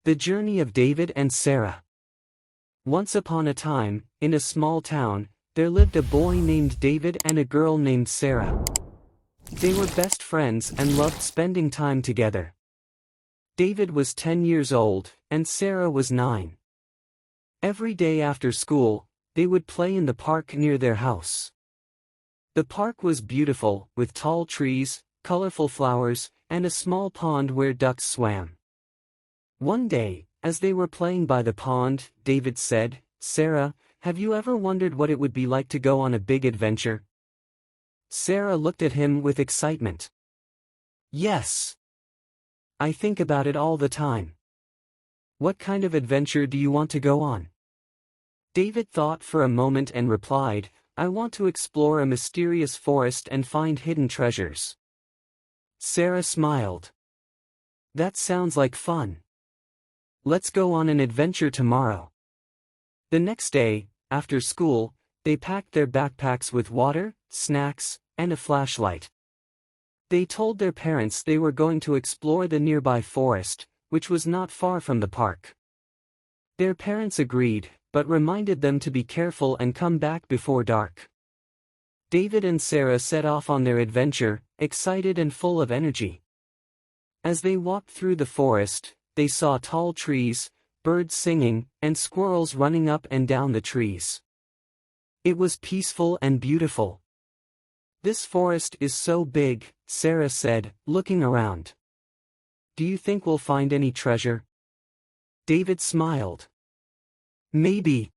The journey of David and Sarah. Once upon a time, in a small town, there lived a boy named David and a girl named Sarah. They were best friends and loved spending time together. David was 10 years old, and Sarah was 9. Every day after school, they would play in the park near their house. The park was beautiful, with tall trees, colorful flowers, and a small pond where ducks swam. One day, as they were playing by the pond, David said, "Sarah, have you ever wondered what it would be like to go on a big adventure?" Sarah looked at him with excitement. "Yes. I think about it all the time." "What kind of adventure do you want to go on?" David thought for a moment and replied, "I want to explore a mysterious forest and find hidden treasures." Sarah smiled. "That sounds like fun. Let's go on an adventure tomorrow." The next day, after school, they packed their backpacks with water, snacks, and a flashlight. They told their parents they were going to explore the nearby forest, which was not far from the park. Their parents agreed, but reminded them to be careful and come back before dark. David and Sarah set off on their adventure, excited and full of energy. As they walked through the forest, they saw tall trees, birds singing, and squirrels running up and down the trees. It was peaceful and beautiful. "This forest is so big," Sarah said, looking around. "Do you think we'll find any treasure?" David smiled. "Maybe.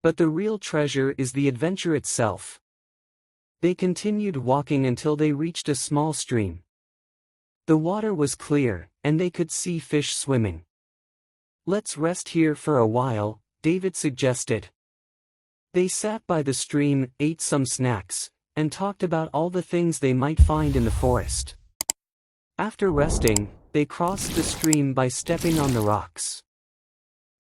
But the real treasure is the adventure itself." They continued walking until they reached a small stream. The water was clear, and they could see fish swimming. "Let's rest here for a while," David suggested. They sat by the stream, ate some snacks, and talked about all the things they might find in the forest. After resting, they crossed the stream by stepping on the rocks.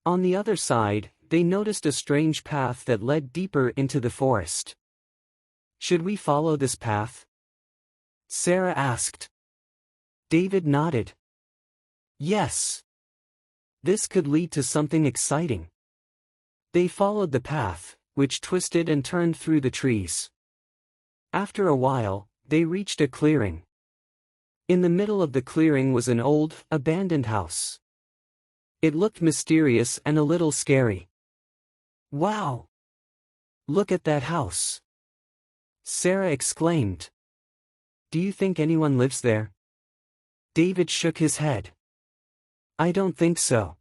On the other side, they noticed a strange path that led deeper into the forest. "Should we follow this path?" Sarah asked. David nodded. "Yes. This could lead to something exciting." They followed the path, which twisted and turned through the trees. After a while, they reached a clearing. In the middle of the clearing was an old, abandoned house. It looked mysterious and a little scary. "Wow! Look at that house!" Sarah exclaimed. "Do you think anyone lives there?" David shook his head. "I don't think so.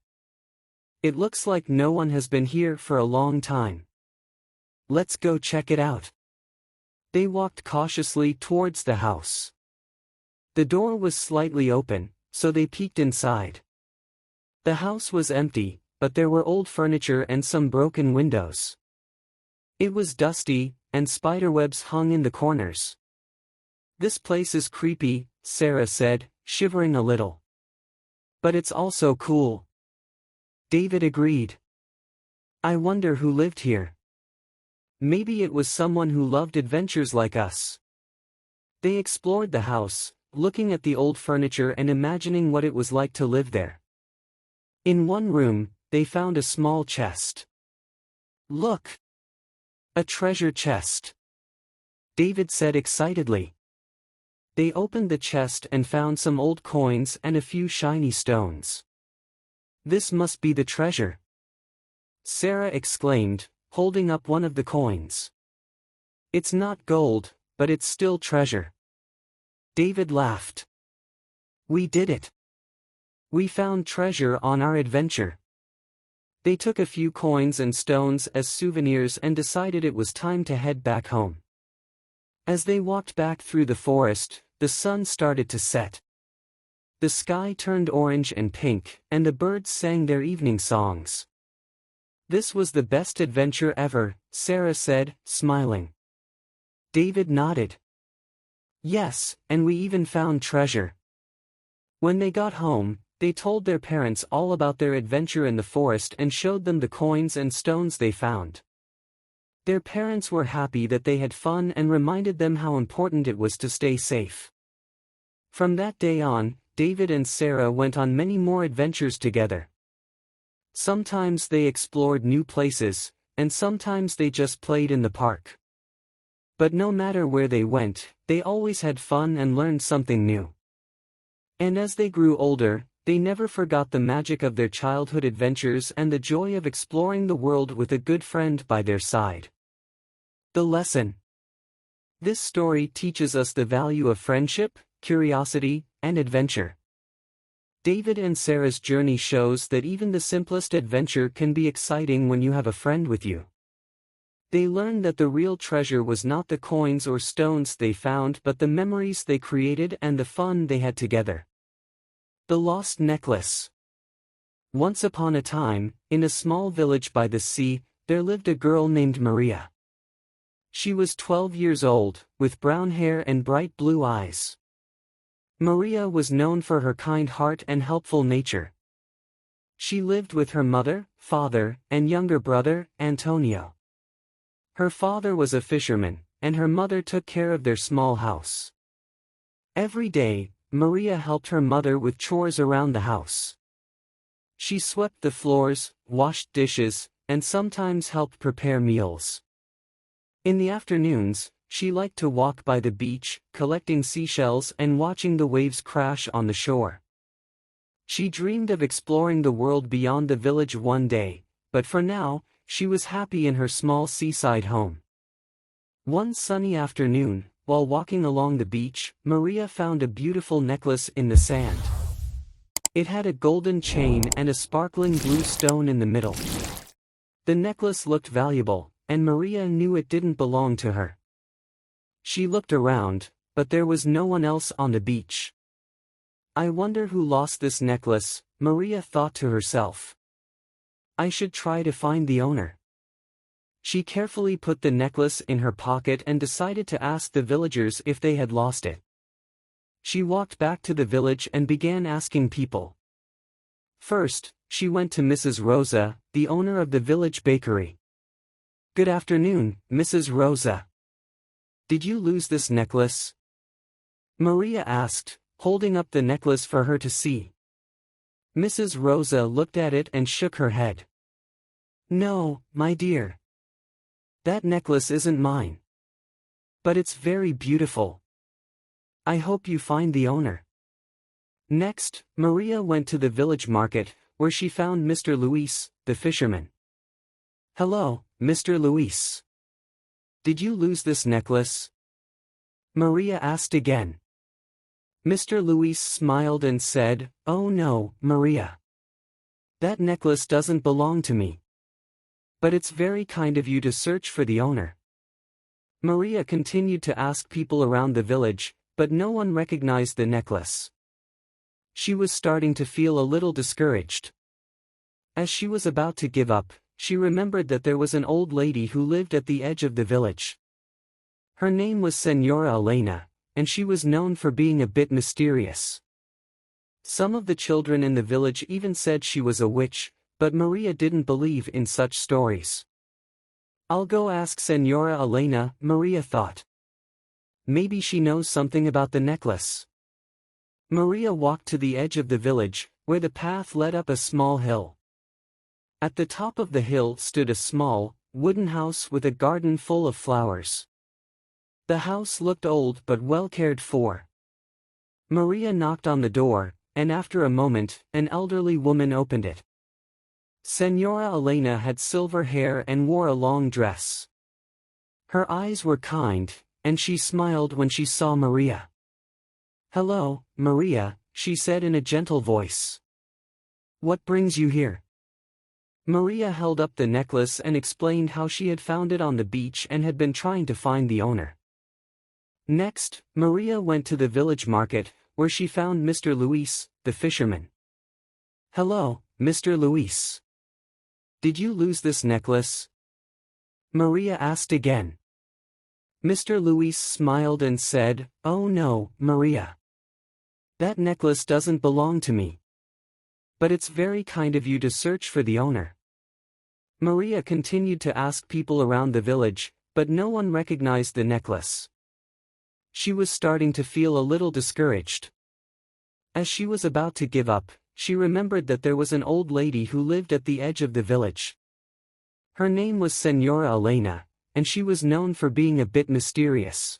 It looks like no one has been here for a long time. Let's go check it out." They walked cautiously towards the house. The door was slightly open, so they peeked inside. The house was empty, but there were old furniture and some broken windows. It was dusty, and spiderwebs hung in the corners. "This place is creepy," Sarah said, shivering a little. "But it's also cool." David agreed. "I wonder who lived here. Maybe it was someone who loved adventures like us." They explored the house, looking at the old furniture and imagining what it was like to live there. In one room, they found a small chest. "Look! A treasure chest!" David said excitedly. They opened the chest and found some old coins and a few shiny stones. "This must be the treasure," Sarah exclaimed, holding up one of the coins. "It's not gold, but it's still treasure." David laughed. "We did it. We found treasure on our adventure." They took a few coins and stones as souvenirs and decided it was time to head back home. As they walked back through the forest, the sun started to set. The sky turned orange and pink, and the birds sang their evening songs. "This was the best adventure ever," Sarah said, smiling. David nodded. "Yes, and we even found treasure." When they got home, they told their parents all about their adventure in the forest and showed them the coins and stones they found. Their parents were happy that they had fun and reminded them how important it was to stay safe. From that day on, David and Sarah went on many more adventures together. Sometimes they explored new places, and sometimes they just played in the park. But no matter where they went, they always had fun and learned something new. And as they grew older, they never forgot the magic of their childhood adventures and the joy of exploring the world with a good friend by their side. The lesson. This story teaches us the value of friendship, curiosity, and adventure. David and Sarah's journey shows that even the simplest adventure can be exciting when you have a friend with you. They learned that the real treasure was not the coins or stones they found but the memories they created and the fun they had together. The Lost Necklace. Once upon a time, in a small village by the sea, there lived a girl named Maria. She was 12 years old, with brown hair and bright blue eyes. Maria was known for her kind heart and helpful nature. She lived with her mother, father, and younger brother, Antonio. Her father was a fisherman, and her mother took care of their small house. Every day, Maria helped her mother with chores around the house. She swept the floors, washed dishes, and sometimes helped prepare meals. In the afternoons, she liked to walk by the beach, collecting seashells and watching the waves crash on the shore. She dreamed of exploring the world beyond the village one day, but for now, she was happy in her small seaside home. One sunny afternoon, while walking along the beach, Maria found a beautiful necklace in the sand. It had a golden chain and a sparkling blue stone in the middle. The necklace looked valuable, and Maria knew it didn't belong to her. She looked around, but there was no one else on the beach. I wonder who lost this necklace, Maria thought to herself. I should try to find the owner. She carefully put the necklace in her pocket and decided to ask the villagers if they had lost it. She walked back to the village and began asking people. First, she went to Mrs. Rosa, the owner of the village bakery. Good afternoon, Mrs. Rosa. Did you lose this necklace? Maria asked, holding up the necklace for her to see. Mrs. Rosa looked at it and shook her head. No, my dear. That necklace isn't mine. But it's very beautiful. I hope you find the owner. Next, Maria went to the village market, where she found Mr. Luis, the fisherman. Hello, Mr. Luis. Did you lose this necklace? Maria asked again. Mr. Luis smiled and said, Oh no, Maria. That necklace doesn't belong to me. But it's very kind of you to search for the owner. Maria continued to ask people around the village, but no one recognized the necklace. She was starting to feel a little discouraged. As she was about to give up, she remembered that there was an old lady who lived at the edge of the village. Her name was Señora Elena, and she was known for being a bit mysterious. Some of the children in the village even said she was a witch, but Maria didn't believe in such stories. I'll go ask Señora Elena, Maria thought. Maybe she knows something about the necklace. Maria walked to the edge of the village, where the path led up a small hill. At the top of the hill stood a small, wooden house with a garden full of flowers. The house looked old but well cared for. Maria knocked on the door, and after a moment, an elderly woman opened it. Señora Elena had silver hair and wore a long dress. Her eyes were kind, and she smiled when she saw Maria. Hello, Maria, she said in a gentle voice. What brings you here? Maria held up the necklace and explained how she had found it on the beach and had been trying to find the owner. Next, Maria went to the village market, where she found Mr. Luis, the fisherman. Hello, Mr. Luis. Did you lose this necklace? Maria asked again. Mr. Luis smiled and said, Oh no, Maria. That necklace doesn't belong to me. But it's very kind of you to search for the owner. Maria continued to ask people around the village, but no one recognized the necklace. She was starting to feel a little discouraged. As she was about to give up, she remembered that there was an old lady who lived at the edge of the village. Her name was Senora Elena, and she was known for being a bit mysterious.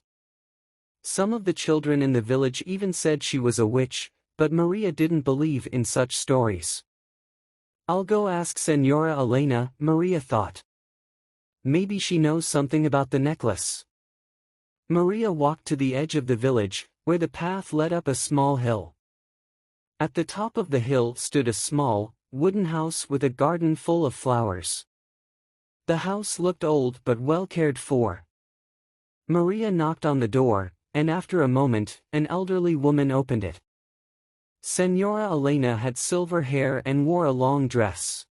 Some of the children in the village even said she was a witch, but Maria didn't believe in such stories. "I'll go ask Senora Elena," Maria thought. "Maybe she knows something about the necklace." Maria walked to the edge of the village, where the path led up a small hill. At the top of the hill stood a small, wooden house with a garden full of flowers. The house looked old but well cared for. Maria knocked on the door, and after a moment, an elderly woman opened it. Senora Elena had silver hair and wore a long dress.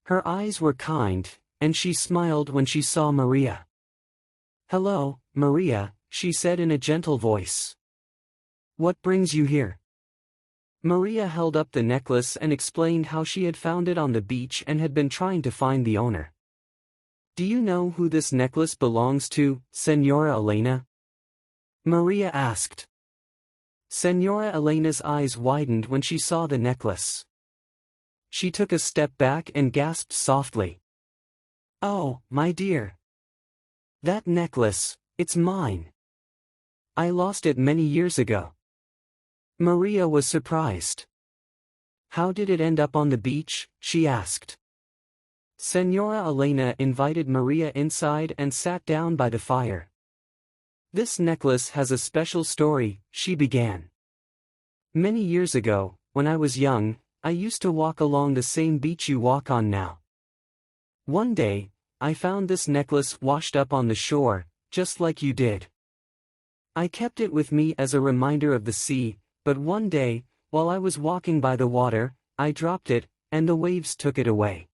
Her eyes were kind, and she smiled when she saw Maria. "Hello, Maria," she said in a gentle voice. "What brings you here?" Maria held up the necklace and explained how she had found it on the beach and had been trying to find the owner. "Do you know who this necklace belongs to, Senora Elena?" Maria asked. Senora Elena's eyes widened when she saw the necklace. She took a step back and gasped softly. "Oh, my dear. That necklace, it's mine. I lost it many years ago." Maria was surprised. "How did it end up on the beach?" she asked. Senora Elena invited Maria inside and sat down by the fire. "This necklace has a special story," she began. "Many years ago, when I was young, I used to walk along the same beach you walk on now. One day, I found this necklace washed up on the shore, just like you did. I kept it with me as a reminder of the sea, but one day, while I was walking by the water, I dropped it, and the waves took it away.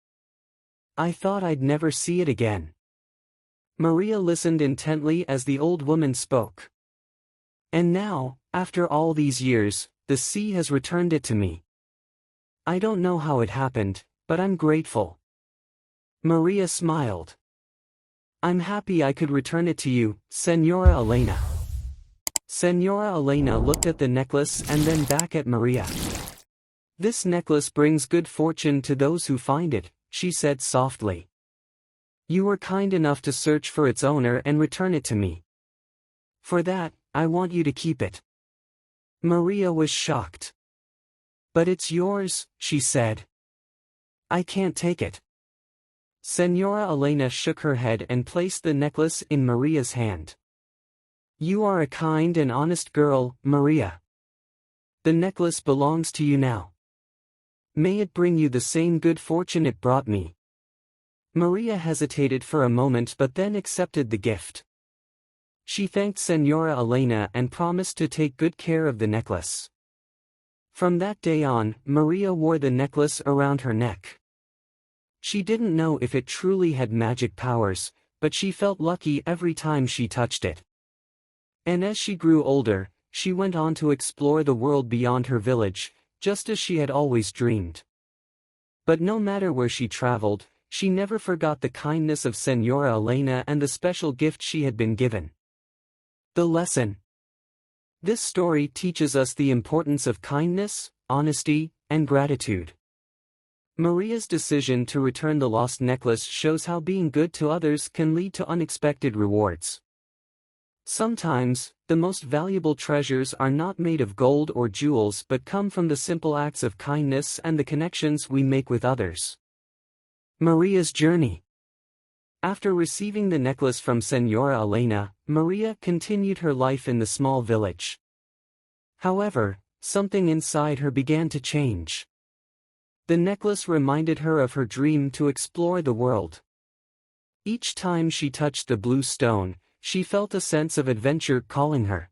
I thought I'd never see it again." Maria listened intently as the old woman spoke. "And now, after all these years, the sea has returned it to me. I don't know how it happened, but I'm grateful." Maria smiled. "I'm happy I could return it to you, Senora Elena." Senora Elena looked at the necklace and then back at Maria. "This necklace brings good fortune to those who find it," she said softly. "You were kind enough to search for its owner and return it to me. For that, I want you to keep it." Maria was shocked. "But it's yours," she said. "I can't take it." Senora Elena shook her head and placed the necklace in Maria's hand. "You are a kind and honest girl, Maria. The necklace belongs to you now. May it bring you the same good fortune it brought me." Maria hesitated for a moment but then accepted the gift. She thanked Senora Elena and promised to take good care of the necklace. From that day on, Maria wore the necklace around her neck. She didn't know if it truly had magic powers, but she felt lucky every time she touched it. And as she grew older, she went on to explore the world beyond her village, just as she had always dreamed. But no matter where she traveled, she never forgot the kindness of Senora Elena and the special gift she had been given. The lesson. This story teaches us the importance of kindness, honesty, and gratitude. Maria's decision to return the lost necklace shows how being good to others can lead to unexpected rewards. Sometimes, the most valuable treasures are not made of gold or jewels but come from the simple acts of kindness and the connections we make with others. Maria's journey. After receiving the necklace from Senora Elena, Maria continued her life in the small village. However, something inside her began to change. The necklace reminded her of her dream to explore the world. Each time she touched the blue stone, she felt a sense of adventure calling her.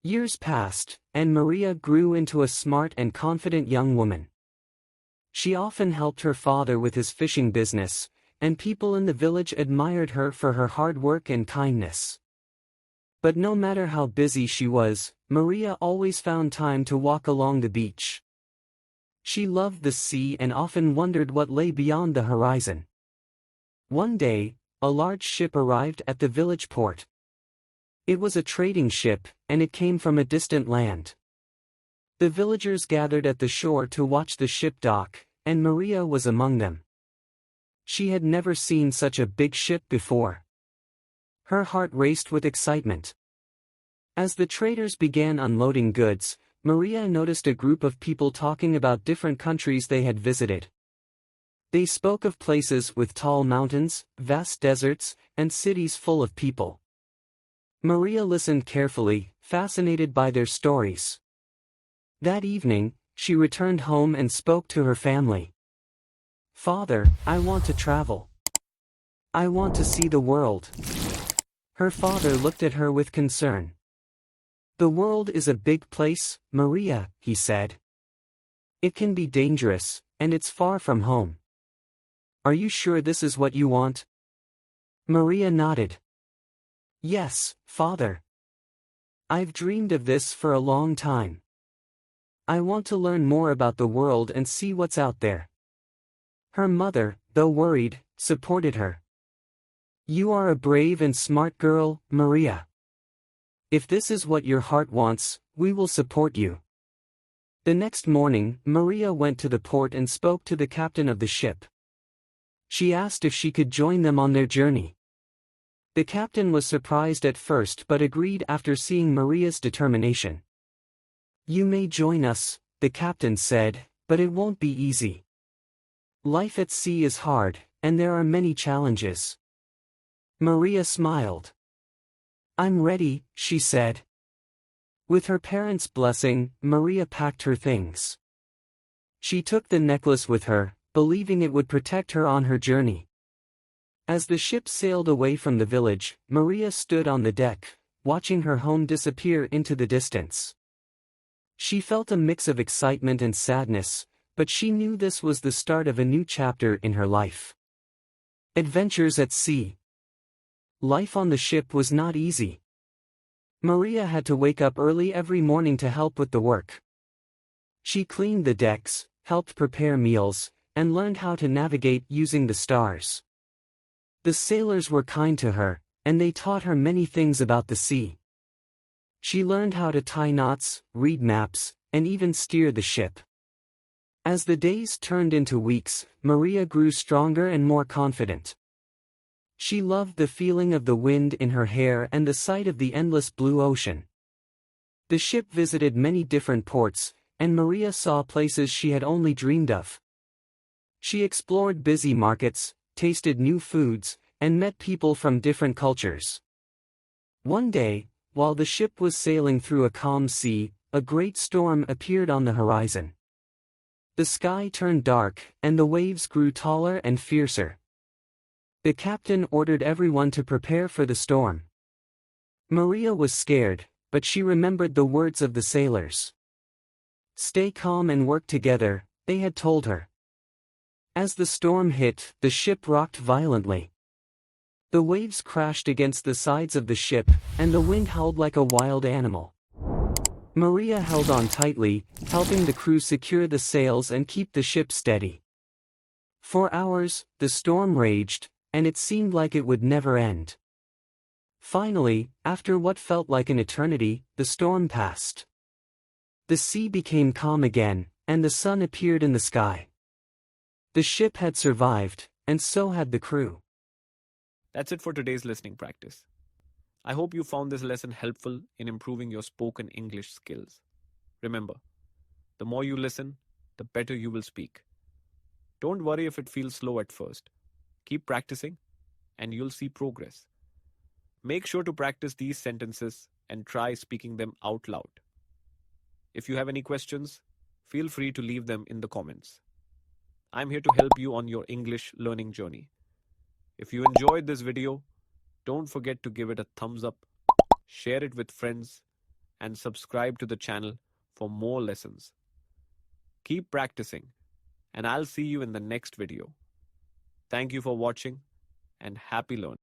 Years passed, and Maria grew into a smart and confident young woman. She often helped her father with his fishing business, and people in the village admired her for her hard work and kindness. But no matter how busy she was, Maria always found time to walk along the beach. She loved the sea and often wondered what lay beyond the horizon. One day, a large ship arrived at the village port. It was a trading ship, and it came from a distant land. The villagers gathered at the shore to watch the ship dock, and Maria was among them. She had never seen such a big ship before. Her heart raced with excitement. As the traders began unloading goods, Maria noticed a group of people talking about different countries they had visited. They spoke of places with tall mountains, vast deserts, and cities full of people. Maria listened carefully, fascinated by their stories. That evening, she returned home and spoke to her family. "Father, I want to travel. I want to see the world." Her father looked at her with concern. "The world is a big place, Maria," he said. "It can be dangerous, and it's far from home. Are you sure this is what you want?" Maria nodded. "Yes, father. I've dreamed of this for a long time. I want to learn more about the world and see what's out there." Her mother, though worried, supported her. "You are a brave and smart girl, Maria. If this is what your heart wants, we will support you." The next morning, Maria went to the port and spoke to the captain of the ship. She asked if she could join them on their journey. The captain was surprised at first but agreed after seeing Maria's determination. "You may join us," the captain said, "but it won't be easy. Life at sea is hard, and there are many challenges." Maria smiled. "I'm ready," she said. With her parents' blessing, Maria packed her things. She took the necklace with her, believing it would protect her on her journey. As the ship sailed away from the village, Maria stood on the deck, watching her home disappear into the distance. She felt a mix of excitement and sadness, but she knew this was the start of a new chapter in her life. Adventures at sea. Life on the ship was not easy. Maria had to wake up early every morning to help with the work. She cleaned the decks, helped prepare meals, and learned how to navigate using the stars. The sailors were kind to her, and they taught her many things about the sea. She learned how to tie knots, read maps, and even steer the ship. As the days turned into weeks, Maria grew stronger and more confident. She loved the feeling of the wind in her hair and the sight of the endless blue ocean. The ship visited many different ports, and Maria saw places she had only dreamed of. She explored busy markets, tasted new foods, and met people from different cultures. One day, while the ship was sailing through a calm sea, a great storm appeared on the horizon. The sky turned dark, and the waves grew taller and fiercer. The captain ordered everyone to prepare for the storm. Maria was scared, but she remembered the words of the sailors. "Stay calm and work together," they had told her. As the storm hit, the ship rocked violently. The waves crashed against the sides of the ship, and the wind howled like a wild animal. Maria held on tightly, helping the crew secure the sails and keep the ship steady. For hours, the storm raged, and it seemed like it would never end. Finally, after what felt like an eternity, the storm passed. The sea became calm again, and the sun appeared in the sky. The ship had survived, and so had the crew. That's it for today's listening practice. I hope you found this lesson helpful in improving your spoken English skills. Remember, the more you listen, the better you will speak. Don't worry if it feels slow at first. Keep practicing, and you'll see progress. Make sure to practice these sentences and try speaking them out loud. If you have any questions, feel free to leave them in the comments. I'm here to help you on your English learning journey. If you enjoyed this video, don't forget to give it a thumbs up, share it with friends, and subscribe to the channel for more lessons. Keep practicing, and I'll see you in the next video. Thank you for watching, and happy learning.